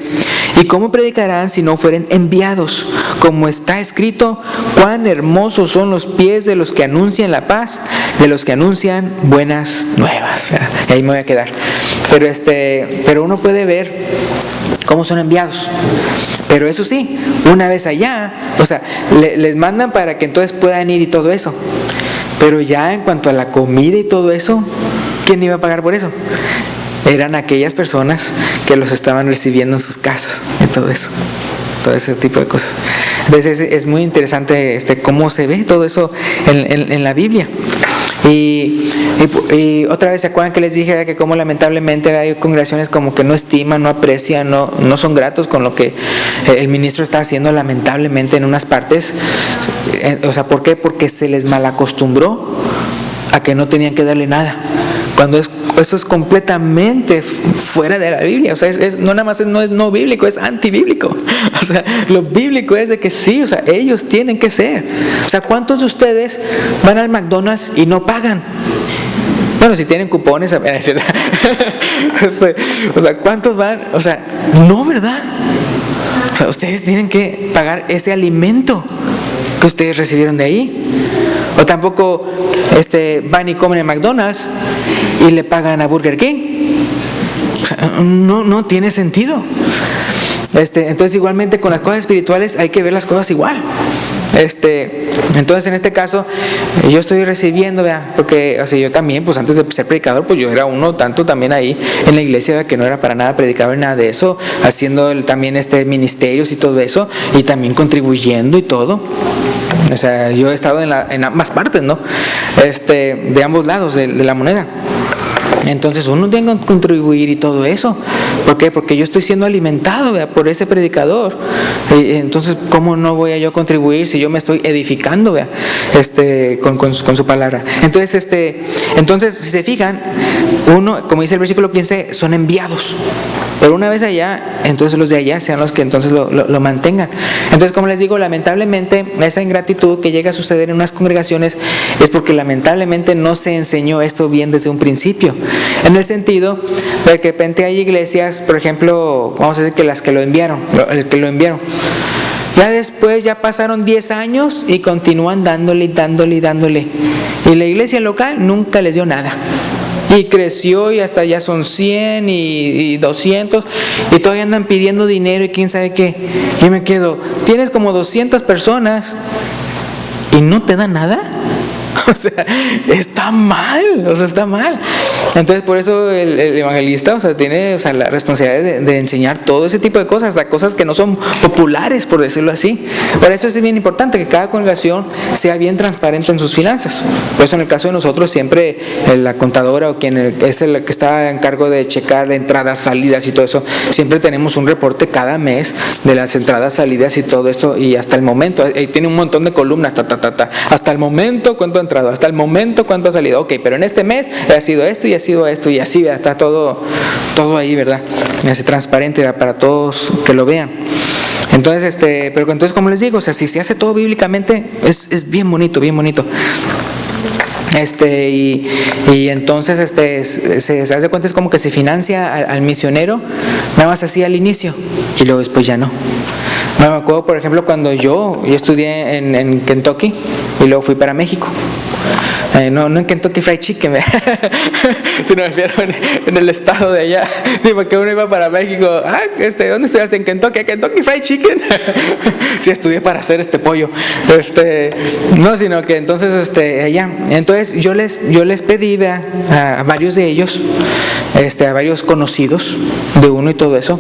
¿Y cómo predicarán si no fueren enviados? Como está escrito, cuán hermosos son los pies de los que anuncian la paz, de los que anuncian buenas nuevas. Y ahí me voy a quedar. Pero uno puede ver cómo son enviados. Pero eso sí, una vez allá, o sea, les mandan para que entonces puedan ir y todo eso. Pero ya en cuanto a la comida y todo eso, ¿quién iba a pagar por eso? Eran aquellas personas que los estaban recibiendo en sus casas y todo eso, todo ese tipo de cosas. Entonces es muy interesante cómo se ve todo eso en la Biblia. Y otra vez, ¿se acuerdan que les dije que como lamentablemente hay congregaciones como que no estiman, no aprecian, no son gratos con lo que el ministro está haciendo, lamentablemente en unas partes? O sea, ¿por qué? Porque se les malacostumbró a que no tenían que darle nada, cuando eso es completamente fuera de la Biblia. O sea, no nada más no es no bíblico, es antibíblico. O sea, lo bíblico es de que sí, o sea, ellos tienen que ser. O sea, ¿cuántos de ustedes van al McDonald's y no pagan? Bueno, si tienen cupones, es verdad. O sea, ¿cuántos van? O sea, no, ¿verdad? O sea, ustedes tienen que pagar ese alimento que ustedes recibieron de ahí. O tampoco van y comen en McDonald's y le pagan a Burger King. O sea, no tiene sentido. Entonces igualmente con las cosas espirituales hay que ver las cosas igual. Entonces en este caso yo estoy recibiendo, porque o sea, yo también, pues antes de ser predicador, pues yo era uno tanto también ahí en la iglesia que no era para nada predicador, nada de eso, haciendo también ministerios y todo eso, y también contribuyendo y todo. O sea, yo he estado en ambas partes, ¿no? De ambos lados de la moneda. Entonces uno tiene que contribuir y todo eso. ¿Por qué? Porque yo estoy siendo alimentado, ¿verdad?, por ese predicador. Entonces, ¿cómo no voy a yo contribuir si yo me estoy edificando, ¿verdad?, con su palabra? Entonces, si se fijan, uno, como dice el versículo 15, son enviados. Pero una vez allá, entonces los de allá sean los que entonces lo mantengan. Entonces, como les digo, lamentablemente esa ingratitud que llega a suceder en unas congregaciones es porque lamentablemente no se enseñó esto bien desde un principio. En el sentido de que de repente hay iglesias, por ejemplo, vamos a decir que las que lo enviaron, ya después ya pasaron 10 años y continúan dándole. Y la iglesia local nunca les dio nada. Y creció y hasta ya son 100 y 200 y todavía andan pidiendo dinero y quién sabe qué. Y me quedo, tienes como 200 personas y no te dan nada. O sea, está mal. Entonces, por eso el evangelista, o sea, tiene, o sea, la responsabilidad de enseñar todo ese tipo de cosas, hasta cosas que no son populares, por decirlo así. Por eso es bien importante que cada congregación sea bien transparente en sus finanzas. Por eso en el caso de nosotros siempre la contadora o quien es el que está en cargo de checar entradas, salidas y todo eso, siempre tenemos un reporte cada mes de las entradas, salidas y todo esto, y hasta el momento, ahí tiene un montón de columnas, hasta el momento cuánto ha entrado, hasta el momento cuánto ha salido, ok, pero en este mes ha sido esto y ha sido esto y así, está todo ahí, ¿verdad? Así transparente, ¿verdad?, para todos que lo vean. Entonces, pero entonces, como les digo, o sea, si se hace todo bíblicamente, es bien bonito. Y entonces se hace cuenta, es como que se financia al misionero nada más así al inicio y luego después ya no. Me acuerdo, por ejemplo, cuando yo estudié en Kentucky y luego fui para México. No en Kentucky Fried Chicken, sino me refiero en el estado de allá. Sí, porque uno iba para México. ¿Dónde estudiaste? En Kentucky. ¿Kentucky Fried Chicken? Sí, estudié para hacer este pollo. No, sino que entonces allá. Entonces yo les pedí a varios de ellos, a varios conocidos de uno y todo eso,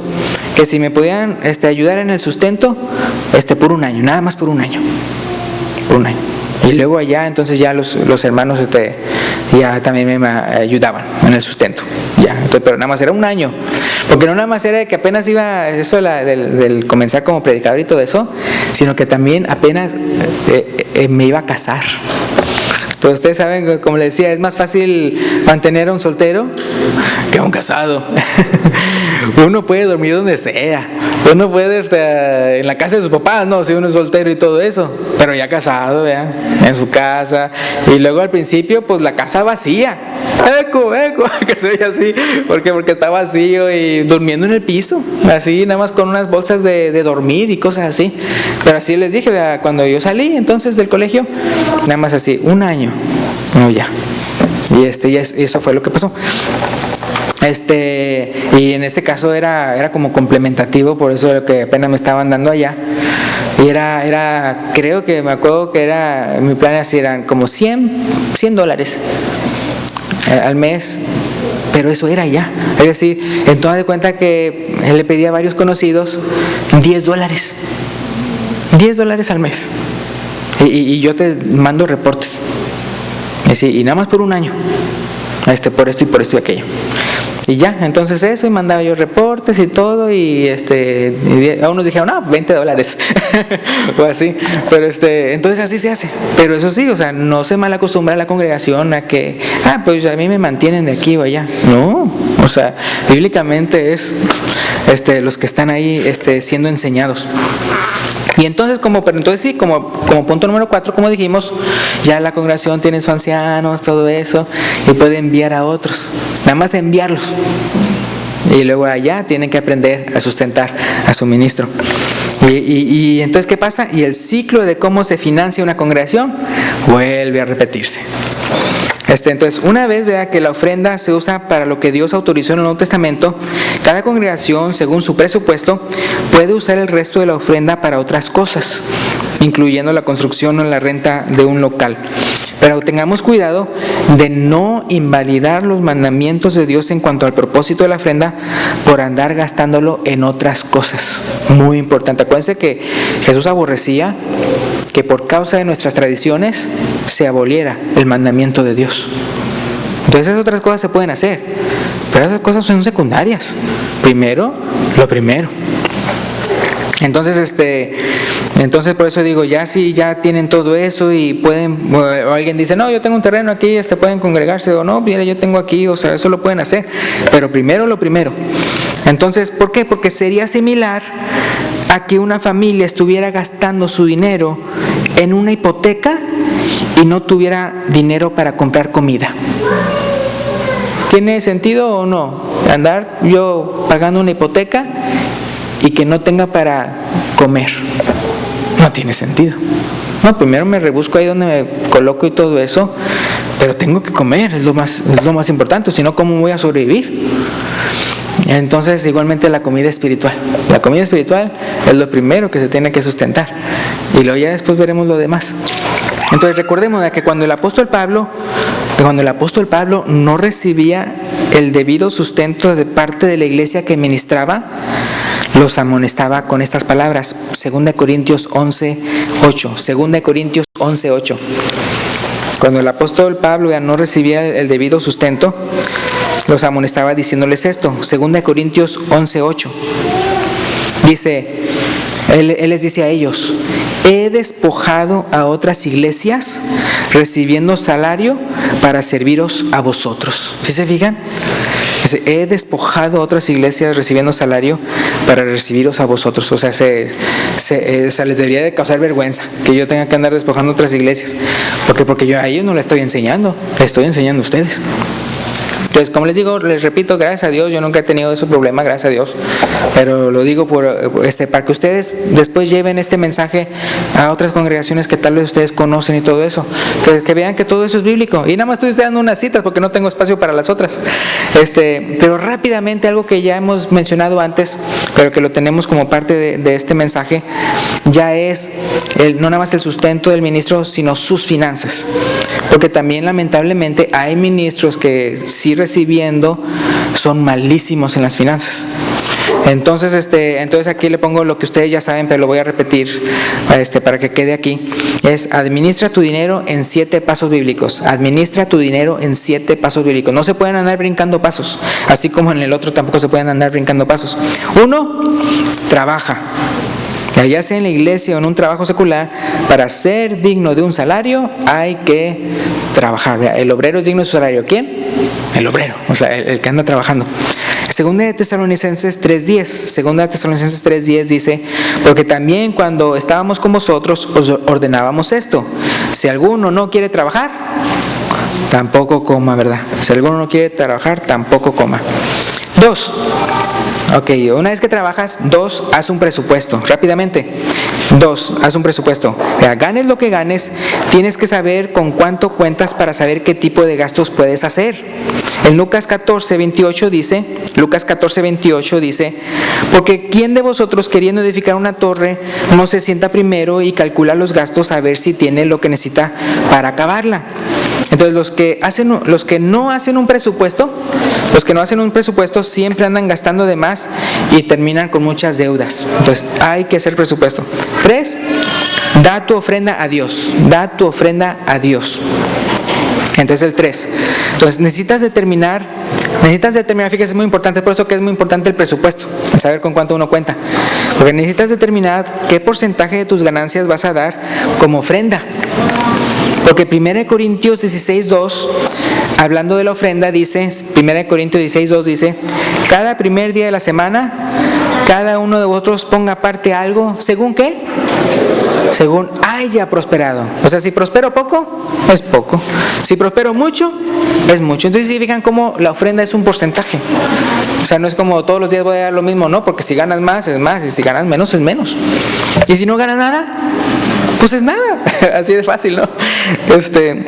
que si me podían ayudar en el sustento por un año, nada más por un año. Y luego allá, entonces ya los hermanos ya también me ayudaban en el sustento. Ya, entonces, pero nada más era un año. Porque no nada más era de que apenas iba eso del comenzar como predicador y todo eso, sino que también apenas me iba a casar. Pues ustedes saben, como les decía, es más fácil mantener a un soltero que a un casado. Uno puede dormir donde sea, uno puede estar en la casa de sus papás, no, si uno es soltero y todo eso, pero ya casado, ¿verdad? En su casa. Y luego al principio, pues la casa vacía, eco, que se oye así, porque está vacío y durmiendo en el piso, así nada más con unas bolsas de dormir y cosas así. Pero así les dije, ¿verdad? Cuando yo salí entonces del colegio, nada más así, un año, no, ya. Y eso fue lo que pasó. Y en este caso era como complementativo, por eso lo que apenas me estaban dando allá. Y creo que me acuerdo que mi plan así, eran como $100 al mes, pero eso era ya. Es decir, entonces de cuenta que él le pedía a varios conocidos $10 al mes. Y yo te mando reportes. Y nada más por un año. Por esto y aquello. Y ya, entonces eso, y mandaba yo reportes y todo, y a unos dijeron, no, $20 o así, pero entonces así se hace. Pero eso sí, o sea, no se mal acostumbra a la congregación a que, pues a mí me mantienen de aquí o allá. No, o sea, bíblicamente es los que están ahí siendo enseñados. Y entonces, como punto número 4, como dijimos, ya la congregación tiene sus ancianos, todo eso, y puede enviar a otros, nada más enviarlos. Y luego allá tienen que aprender a sustentar a su ministro. Y entonces, ¿qué pasa? Y el ciclo de cómo se financia una congregación vuelve a repetirse. Entonces, una vez vea que la ofrenda se usa para lo que Dios autorizó en el Nuevo Testamento, cada congregación, según su presupuesto, puede usar el resto de la ofrenda para otras cosas, incluyendo la construcción o la renta de un local. Pero tengamos cuidado de no invalidar los mandamientos de Dios en cuanto al propósito de la ofrenda por andar gastándolo en otras cosas. Muy importante. Acuérdense que Jesús aborrecía que por causa de nuestras tradiciones se aboliera el mandamiento de Dios. Entonces esas otras cosas se pueden hacer, pero esas cosas son secundarias. Primero, lo primero. Entonces, por eso digo, ya si ya tienen todo eso y pueden, o alguien dice, no, yo tengo un terreno aquí, pueden congregarse, o no, mira, yo tengo aquí, o sea, eso lo pueden hacer, pero primero lo primero. Entonces, ¿por qué? Porque sería similar a que una familia estuviera gastando su dinero en una hipoteca y no tuviera dinero para comprar comida. ¿Tiene sentido o no? Andar yo pagando una hipoteca y que no tenga para comer. No tiene sentido. No, primero me rebusco ahí donde me coloco y todo eso, pero tengo que comer, es lo más importante, si no, ¿cómo voy a sobrevivir? Entonces, igualmente la comida espiritual. La comida espiritual es lo primero que se tiene que sustentar. Y luego ya después veremos lo demás. Entonces, recordemos que cuando el apóstol Pablo no recibía el debido sustento de parte de la iglesia que ministraba, los amonestaba con estas palabras. 2 Corintios 11:8. 2 Corintios 11:8. Cuando el apóstol Pablo ya no recibía el debido sustento, los amonestaba diciéndoles esto. 2 Corintios 11:8. Dice, él les dice a ellos, he despojado a otras iglesias recibiendo salario para serviros a vosotros. ¿Sí se fijan? Dice, he despojado a otras iglesias recibiendo salario para recibiros a vosotros. O sea, les debería de causar vergüenza que yo tenga que andar despojando a otras iglesias. Porque yo a ellos no les estoy enseñando, les estoy enseñando a ustedes. Entonces, como les digo, les repito, gracias a Dios, yo nunca he tenido ese problema, gracias a Dios, pero lo digo para que ustedes después lleven este mensaje a otras congregaciones que tal vez ustedes conocen y todo eso, que vean que todo eso es bíblico. Y nada más estoy dando unas citas porque no tengo espacio para las otras. Pero rápidamente, algo que ya hemos mencionado antes, pero que lo tenemos como parte de este mensaje, ya es no nada más el sustento del ministro, sino sus finanzas. Porque también lamentablemente hay ministros que sí recibiendo son malísimos en las finanzas. Entonces aquí le pongo lo que ustedes ya saben, pero lo voy a repetir para que quede aquí. Es administra tu dinero en 7 pasos bíblicos. Administra tu dinero en 7 pasos bíblicos. No se pueden andar brincando pasos, así como en el otro tampoco se pueden andar brincando pasos. 1, trabaja. ya sea en la iglesia o en un trabajo secular, para ser digno de un salario hay que trabajar. El obrero es digno de su salario. ¿Quién? El obrero, o sea, el que anda trabajando. Segunda de Tesalonicenses 3:10 dice: porque también cuando estábamos con vosotros os ordenábamos esto: si alguno no quiere trabajar, tampoco coma, ¿verdad? Si alguno no quiere trabajar, tampoco coma. 2. Ok, una vez que trabajas, 2, haz un presupuesto. Rápidamente. 2, haz un presupuesto. Ganes lo que ganes, tienes que saber con cuánto cuentas para saber qué tipo de gastos puedes hacer. En Lucas 14:28 dice: porque ¿quién de vosotros, queriendo edificar una torre, no se sienta primero y calcula los gastos a ver si tiene lo que necesita para acabarla? Entonces los que no hacen un presupuesto siempre andan gastando de más y terminan con muchas deudas. Entonces hay que hacer presupuesto. 3, da tu ofrenda a Dios. Entonces el 3. Entonces necesitas determinar, fíjate, es muy importante, por eso que es muy importante el presupuesto, saber con cuánto uno cuenta. Porque necesitas determinar qué porcentaje de tus ganancias vas a dar como ofrenda. Porque 1 Corintios 16:2, hablando de la ofrenda, dice, 1 Corintios 16:2 dice: cada primer día de la semana, cada uno de vosotros ponga aparte algo, ¿según qué? Según haya prosperado. O sea, si prospero poco, es poco. Si prospero mucho, es mucho. Entonces, si fijan cómo la ofrenda es un porcentaje. O sea, no es como todos los días voy a dar lo mismo, no, porque si ganas más, es más, y si ganas menos, es menos. Y si no ganas nada, pues es nada. Así de fácil, ¿no?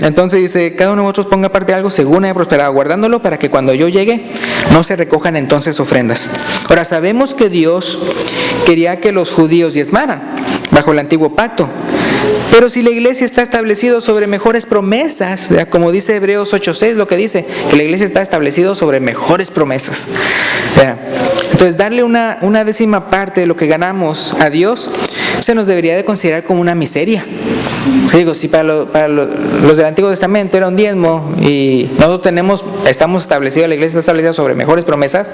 Entonces dice: cada uno de vosotros ponga aparte algo según haya prosperado, guardándolo para que cuando yo llegue no se recojan entonces ofrendas. Ahora, sabemos que Dios quería que los judíos diezmaran bajo el antiguo pacto, pero si la iglesia está establecida sobre mejores promesas, ¿verdad? Como dice Hebreos 8:6, lo que dice, que la iglesia está establecida sobre mejores promesas, ¿verdad? Entonces darle una 10ª parte de lo que ganamos a Dios se nos debería de considerar como una miseria. Sí, digo, si para los del Antiguo Testamento era un diezmo y nosotros estamos establecidos, la iglesia está establecida sobre mejores promesas,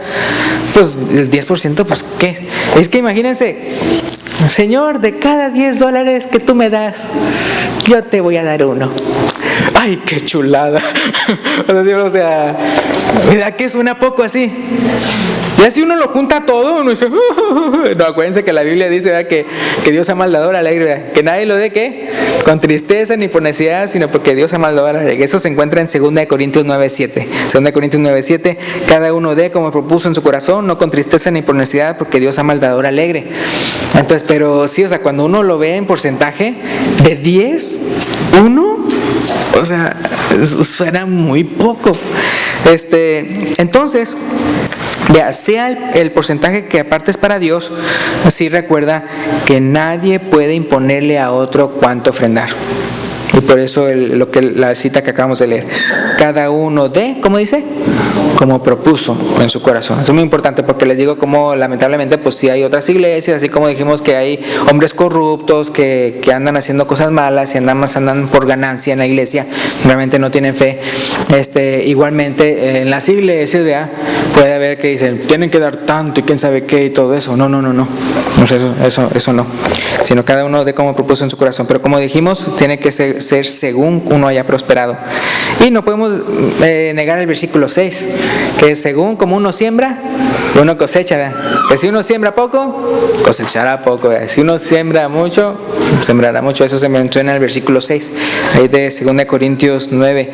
pues el 10%, pues ¿qué? Es que imagínense: Señor, de cada $10 que tú me das, yo te voy a dar 1. ¡Ay, qué chulada! O sea, ¿verdad que suena poco así? Y así uno lo junta todo, uno dice... No, acuérdense que la Biblia dice, ¿verdad?, que Dios ama al dador alegre, ¿verdad? Que nadie lo dé, ¿qué? Con tristeza ni por necesidad, sino porque Dios ama al dador alegre. Eso se encuentra en 2 Corintios 9:7. 2 Corintios 9:7: cada uno dé como propuso en su corazón, no con tristeza ni por necesidad, porque Dios ama al dador alegre. Entonces, pero sí, o sea, cuando uno lo ve en porcentaje de 10, 1, o sea, suena muy poco. Entonces, vea, sea el porcentaje que apartes para Dios, sí recuerda que nadie puede imponerle a otro cuánto ofrendar. Y por eso la cita que acabamos de leer: cada uno dé, ¿cómo dice? Como propuso en su corazón. Eso es muy importante, porque les digo como lamentablemente pues sí hay otras iglesias, así como dijimos que hay hombres corruptos que andan haciendo cosas malas y andan por ganancia en la iglesia, realmente no tienen fe. Igualmente en las iglesias ya puede haber que dicen tienen que dar tanto y quién sabe qué y todo eso. No. Eso no. Sino cada uno dé como propuso en su corazón. Pero como dijimos, tiene que ser según uno haya prosperado. Y no podemos negar el versículo 6, que según como uno siembra, uno cosecha, ¿verdad? Que si uno siembra poco, cosechará poco, ¿verdad? Si uno siembra mucho, sembrará mucho. Eso se menciona en el versículo 6, ahí de 2 Corintios 9.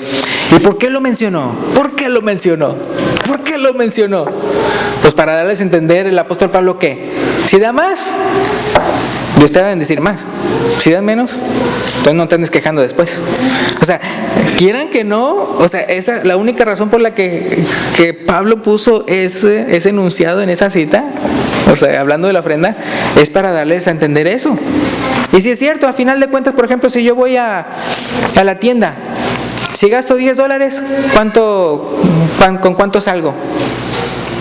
¿Y por qué lo mencionó? Pues para darles a entender el apóstol Pablo que si da más, Dios te va a bendecir más. Si das menos, entonces no te andes quejando después. O sea, quieran que no, o sea, esa la única razón por la que Pablo puso ese enunciado en esa cita, o sea, hablando de la ofrenda, es para darles a entender eso. Y si es cierto, a final de cuentas, por ejemplo, si yo voy a la tienda, si gasto $10, ¿con cuánto salgo?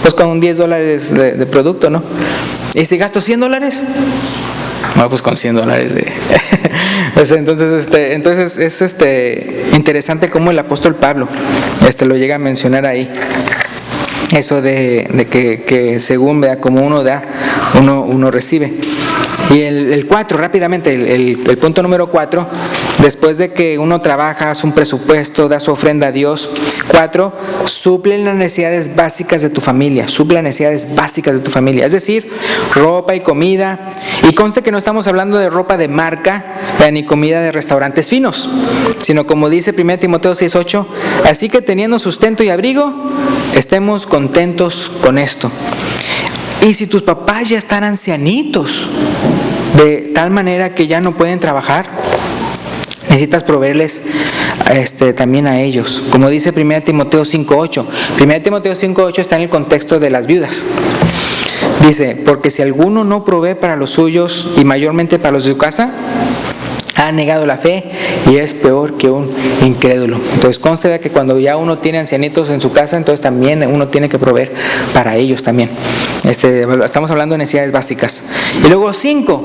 Pues con $10 de producto, ¿no? Y si gasto $100, no, pues con $100 de... Entonces es interesante cómo el apóstol Pablo lo llega a mencionar ahí. eso de que según vea como uno da, uno recibe. Y el 4, rápidamente, el punto número 4, después de que uno trabaja, hace un presupuesto, da su ofrenda a Dios. 4, suple las necesidades básicas de tu familia, suple las necesidades básicas de tu familia, es decir, ropa y comida. Y conste que no estamos hablando de ropa de marca ni comida de restaurantes finos, sino como dice 1 Timoteo 6:8, así que teniendo sustento y abrigo, estemos contentos con esto. Y si tus papás ya están ancianitos, de tal manera que ya no pueden trabajar, necesitas proveerles también a ellos. Como dice 1 Timoteo 5:8. 1 Timoteo 5:8 está en el contexto de las viudas. Dice, porque si alguno no provee para los suyos y mayormente para los de su casa, ha negado la fe y es peor que un incrédulo. Entonces conste de que cuando ya uno tiene ancianitos en su casa, entonces también uno tiene que proveer para ellos también. Estamos hablando de necesidades básicas. Y luego 5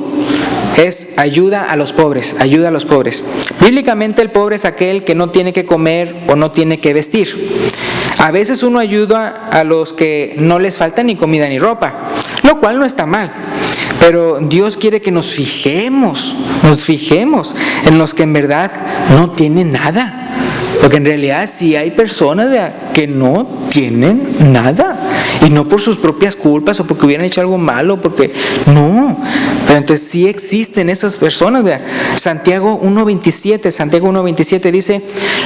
es ayuda a los pobres, ayuda a los pobres. Bíblicamente el pobre es aquel que no tiene que comer o no tiene que vestir. A veces uno ayuda a los que no les falta ni comida ni ropa, lo cual no está mal. Pero Dios quiere que nos fijemos en los que en verdad no tienen nada. Porque en realidad sí hay personas que no tienen nada. Y no por sus propias culpas o porque hubieran hecho algo malo, porque no. Pero entonces sí existen esas personas. Vea. Santiago 1:27 dice,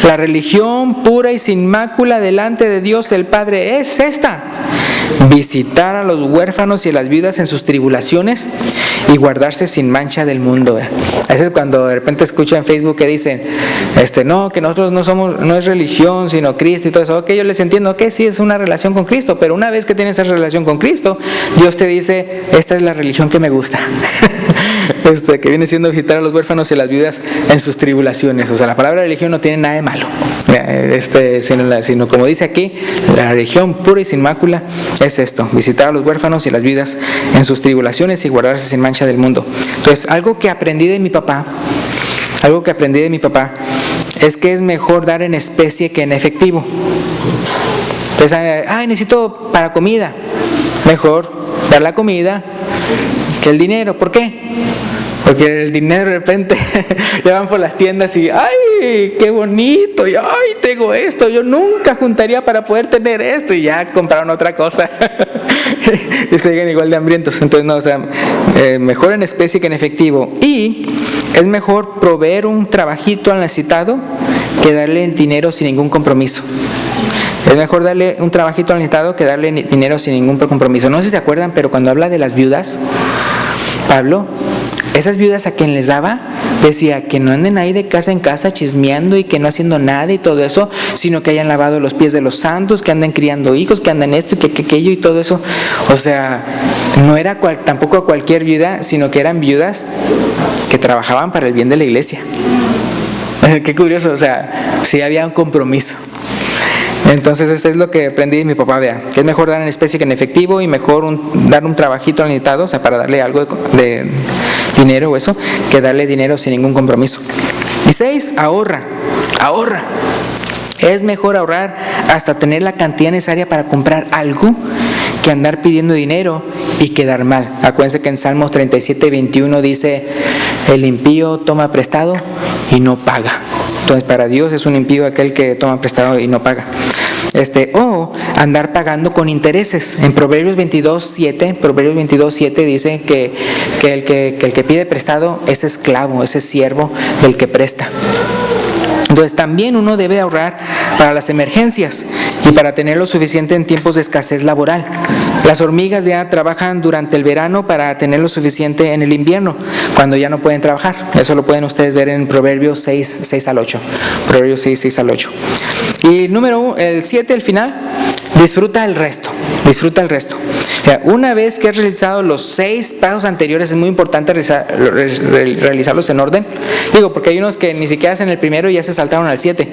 la religión pura y sin mácula delante de Dios el Padre es esta: visitar a los huérfanos y a las viudas en sus tribulaciones y guardarse sin mancha del mundo. A veces cuando de repente escucho en Facebook que dicen, no, que nosotros no es religión, sino Cristo y todo eso. Ok, yo les entiendo que sí es una relación con Cristo, pero una vez que tienes esa relación con Cristo, Dios te dice, esta es la religión que me gusta. Que viene siendo visitar a los huérfanos y a las viudas en sus tribulaciones. O sea, la palabra religión no tiene nada de malo. Sino como dice aquí, la religión pura y sin mácula es esto: visitar a los huérfanos y las viudas en sus tribulaciones y guardarse sin mancha del mundo. Entonces, algo que aprendí de mi papá es que es mejor dar en especie que en efectivo. Entonces, necesito para comida, mejor dar la comida que el dinero. ¿Por qué? Porque el dinero de repente ya van por las tiendas y ¡ay, qué bonito! Y ¡ay, tengo esto! Yo nunca juntaría para poder tener esto. Y ya compraron otra cosa. Y siguen igual de hambrientos. Entonces, mejor en especie que en efectivo. Y es mejor proveer un trabajito al necesitado que darle dinero sin ningún compromiso. Es mejor darle un trabajito al necesitado que darle dinero sin ningún compromiso. No sé si se acuerdan, pero cuando habla de las viudas, Pablo, esas viudas a quien les daba, decía que no anden ahí de casa en casa chismeando y que no haciendo nada y todo eso, sino que hayan lavado los pies de los santos, que anden criando hijos, que andan esto y que aquello y todo eso. O sea, no era tampoco a cualquier viuda, sino que eran viudas que trabajaban para el bien de la iglesia. Qué curioso, o sea, sí había un compromiso. Entonces esto es lo que aprendí de mi papá, vea, que es mejor dar en especie que en efectivo y mejor dar un trabajito al necesitado, o sea, para darle algo de dinero o eso, que darle dinero sin ningún compromiso. Y 6, ahorra. Es mejor ahorrar hasta tener la cantidad necesaria para comprar algo que andar pidiendo dinero y quedar mal. Acuérdense que en Salmos 37:21 dice, el impío toma prestado y no paga. Entonces para Dios es un impío aquel que toma prestado y no paga. O andar pagando con intereses. En Proverbios 22:7 dice que el que pide prestado es esclavo, es siervo del que presta. Entonces también uno debe ahorrar para las emergencias y para tener lo suficiente en tiempos de escasez laboral. Las hormigas ya trabajan durante el verano para tener lo suficiente en el invierno, cuando ya no pueden trabajar. Eso lo pueden ustedes ver en Proverbios 6:6-8. Proverbios 6:6-8. Y el 7, el final, disfruta el resto. Una vez que has realizado los 6 pasos anteriores, es muy importante realizarlos en orden. Digo, porque hay unos que ni siquiera hacen el primero y ya se saltaron al 7.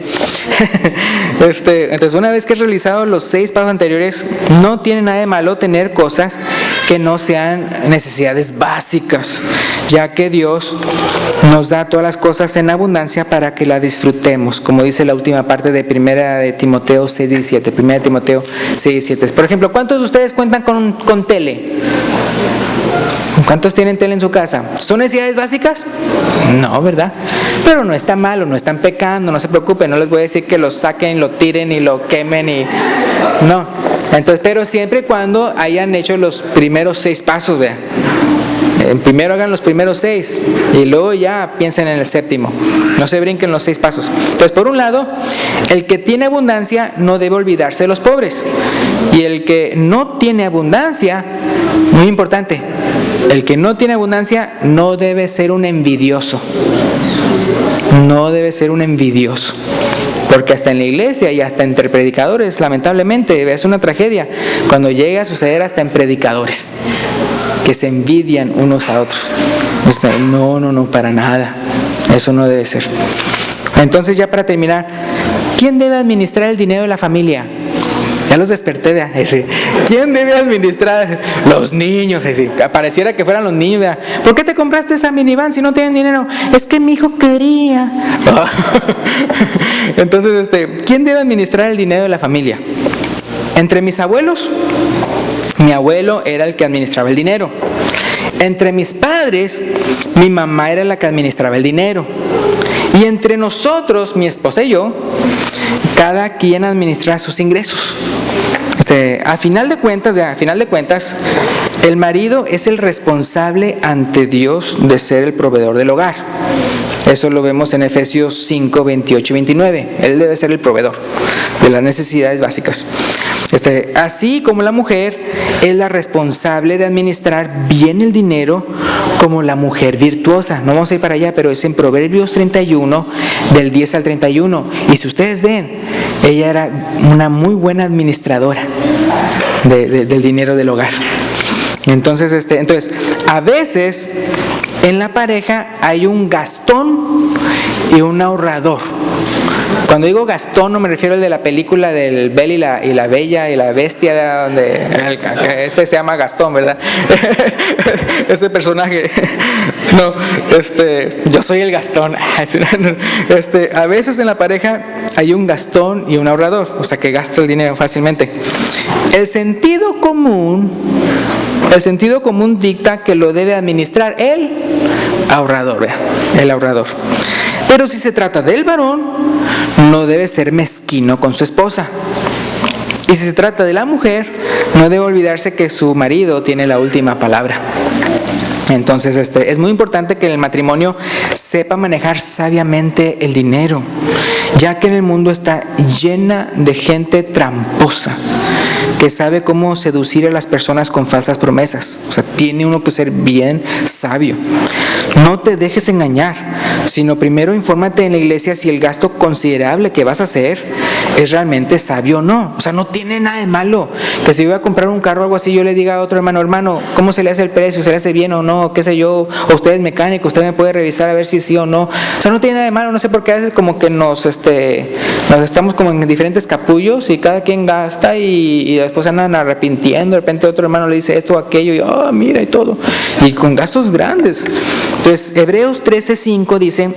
Entonces, una vez que has realizado los 6 pasos anteriores, no tiene nada de malo tener cosas que no sean necesidades básicas, ya que Dios nos da todas las cosas en abundancia para que la disfrutemos, como dice la última parte de 1 Timoteo 6:17. 1 Timoteo 6:17. Por ejemplo, ¿cuántos de ustedes cuentan con tele? ¿Cuántos tienen tele en su casa? ¿Son necesidades básicas? No, ¿verdad? Pero no está malo, no están pecando, no se preocupen, no les voy a decir que lo saquen, lo tiren y lo quemen y... No. Entonces, pero siempre y cuando hayan hecho los primeros 6 pasos, vean. Primero hagan los primeros 6 y luego ya piensen en el 7º. No se brinquen los 6 pasos. Entonces, por un lado, el que tiene abundancia no debe olvidarse de los pobres. Y el que no tiene abundancia, muy importante, el que no tiene abundancia no debe ser un envidioso. No debe ser un envidioso. Porque hasta en la iglesia y hasta entre predicadores, lamentablemente, es una tragedia cuando llega a suceder hasta en predicadores, que se envidian unos a otros. No, para nada. Eso no debe ser. Entonces, ya para terminar, ¿quién debe administrar el dinero de la familia? Ya los desperté, ¿verdad? ¿Quién debe administrar? Los niños. Pareciera que fueran los niños, ¿verdad? ¿Por qué te compraste esa minivan si no tienen dinero? Es que mi hijo quería. Entonces, ¿quién debe administrar el dinero de la familia? Entre mis abuelos, mi abuelo era el que administraba el dinero. Entre mis padres, mi mamá era la que administraba el dinero. Y entre nosotros, mi esposa y yo, cada quien administra sus ingresos. A final de cuentas, el marido es el responsable ante Dios de ser el proveedor del hogar. Eso lo vemos en Efesios 5, 28 y 29. Él debe ser el proveedor de las necesidades básicas. Así como la mujer es la responsable de administrar bien el dinero como la mujer virtuosa. No vamos a ir para allá, pero es en Proverbios 31, del 10 al 31. Y si ustedes ven, ella era una muy buena administradora del dinero del hogar. Entonces, a veces en la pareja hay un gastón y un ahorrador. Cuando digo gastón no me refiero al de la película del Bel y la Bella y la Bestia, donde ese se llama Gastón, ¿verdad? Ese personaje. No, yo soy el Gastón. A veces en la pareja hay un gastón y un ahorrador, o sea que gasta el dinero fácilmente. El sentido común dicta que lo debe administrar el ahorrador, ¿verdad? El ahorrador. Pero si se trata del varón, no debe ser mezquino con su esposa. Y si se trata de la mujer, no debe olvidarse que su marido tiene la última palabra. Entonces, es muy importante que el matrimonio sepa manejar sabiamente el dinero, ya que en el mundo está llena de gente tramposa que sabe cómo seducir a las personas con falsas promesas. O sea, tiene uno que ser bien sabio. No te dejes engañar, sino primero infórmate en la iglesia si el gasto considerable que vas a hacer es realmente sabio o no. O sea, no tiene nada de malo que si voy a comprar un carro o algo así, yo le diga a otro hermano, ¿cómo se le hace el precio? ¿Se le hace bien o no? ¿Qué sé yo? O usted es mecánico, usted me puede revisar a ver si sí o no. O sea, no tiene nada de malo. No sé por qué a veces como que nos estamos como en diferentes capullos y cada quien gasta y después andan arrepintiendo. De repente otro hermano le dice esto o aquello y mira y todo. Y con gastos grandes. Entonces, Hebreos 13:5 dice,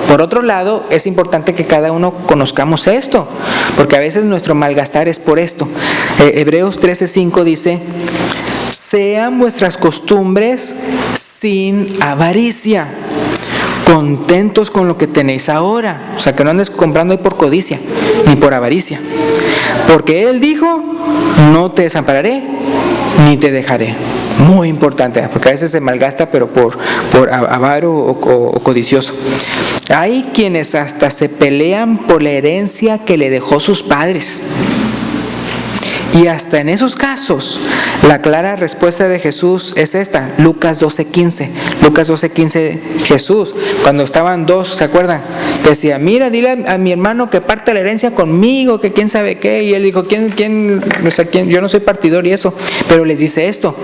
por otro lado, es importante que cada uno conozcamos esto, porque a veces nuestro malgastar es por esto. Hebreos 13:5 dice, sean vuestras costumbres sin avaricia, contentos con lo que tenéis ahora. O sea, que no andes comprando ahí por codicia, ni por avaricia. Porque Él dijo, no te desampararé, ni te dejaré. Muy importante, porque a veces se malgasta, pero por avaro o codicioso. Hay quienes hasta se pelean por la herencia que le dejó sus padres. Y hasta en esos casos, la clara respuesta de Jesús es esta, Lucas 12:15. Lucas 12:15, Jesús, cuando estaban dos, ¿se acuerdan? Decía, mira, dile a mi hermano que parte la herencia conmigo, que quién sabe qué. Y él dijo, ¿quién? Yo no soy partidor y eso. Pero les dice esto,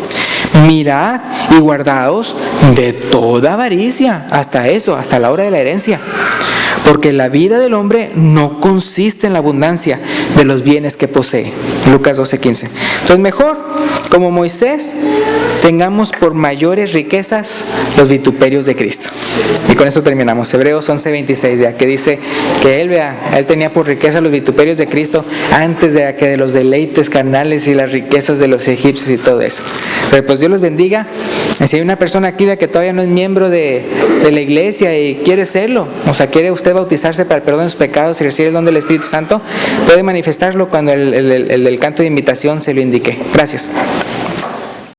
mirad y guardaos de toda avaricia, hasta eso, hasta la hora de la herencia. Porque la vida del hombre no consiste en la abundancia de los bienes que posee. Lucas 12:15. Entonces mejor, como Moisés, tengamos por mayores riquezas los vituperios de Cristo. Y con esto terminamos. Hebreos 11:26, vea, que dice que él tenía por riqueza los vituperios de Cristo antes de que de los deleites carnales y las riquezas de los egipcios y todo eso. O sea, pues Dios los bendiga. Y si hay una persona aquí que todavía no es miembro de la iglesia y quiere serlo, o sea, quiere usted bautizarse para el perdón de sus pecados y recibir el don del Espíritu Santo, puede manifestarlo cuando el canto de invitación se lo indique. Gracias.